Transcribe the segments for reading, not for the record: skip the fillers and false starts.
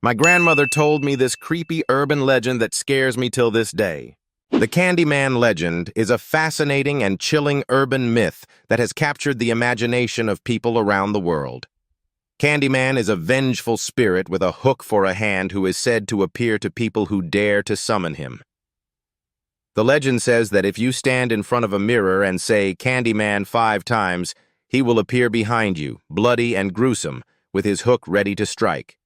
My grandmother told me this creepy urban legend that scares me till this day. The Candyman legend is a fascinating and chilling urban myth that has captured the imagination of people around the world. Candyman is a vengeful spirit with a hook for a hand who is said to appear to people who dare to summon him. The legend says that if you stand in front of a mirror and say Candyman 5 times, he will appear behind you, bloody and gruesome, with his hook ready to strike.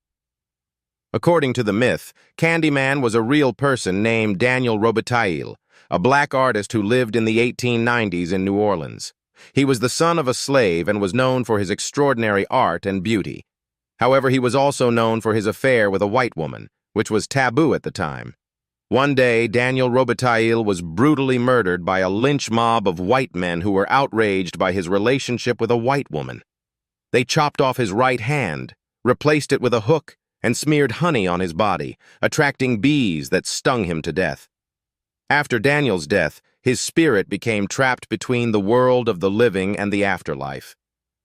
According to the myth, Candyman was a real person named Daniel Robitaille, a black artist who lived in the 1890s in New Orleans. He was the son of a slave and was known for his extraordinary art and beauty. However, he was also known for his affair with a white woman, which was taboo at the time. One day, Daniel Robitaille was brutally murdered by a lynch mob of white men who were outraged by his relationship with a white woman. They chopped off his right hand, replaced it with a hook, and smeared honey on his body, attracting bees that stung him to death. After Daniel's death, his spirit became trapped between the world of the living and the afterlife.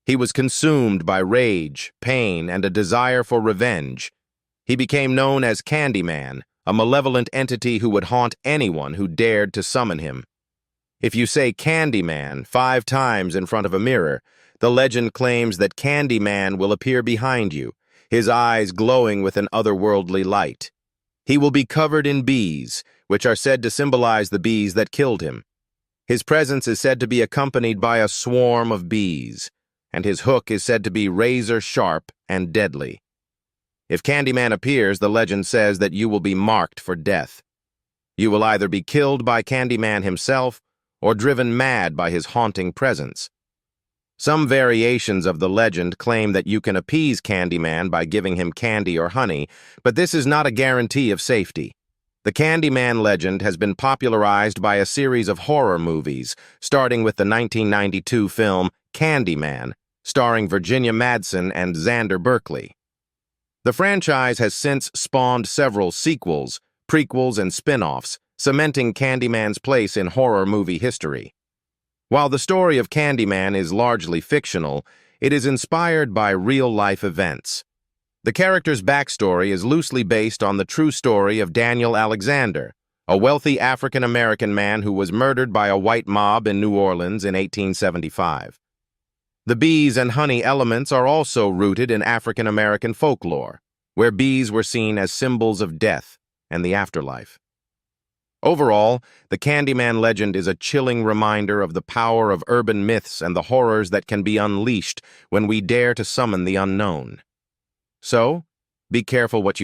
He was consumed by rage, pain, and a desire for revenge. He became known as Candyman, a malevolent entity who would haunt anyone who dared to summon him. If you say Candyman 5 times in front of a mirror, the legend claims that Candyman will appear behind you, his eyes glowing with an otherworldly light. He will be covered in bees, which are said to symbolize the bees that killed him. His presence is said to be accompanied by a swarm of bees, and his hook is said to be razor-sharp and deadly. If Candyman appears, the legend says that you will be marked for death. You will either be killed by Candyman himself or driven mad by his haunting presence. Some variations of the legend claim that you can appease Candyman by giving him candy or honey, but this is not a guarantee of safety. The Candyman legend has been popularized by a series of horror movies, starting with the 1992 film Candyman, starring Virginia Madsen and Xander Berkeley. The franchise has since spawned several sequels, prequels, and spin-offs, cementing Candyman's place in horror movie history. While the story of Candyman is largely fictional, it is inspired by real-life events. The character's backstory is loosely based on the true story of Daniel Alexander, a wealthy African-American man who was murdered by a white mob in New Orleans in 1875. The bees and honey elements are also rooted in African-American folklore, where bees were seen as symbols of death and the afterlife. Overall, the Candyman legend is a chilling reminder of the power of urban myths and the horrors that can be unleashed when we dare to summon the unknown. So, be careful what you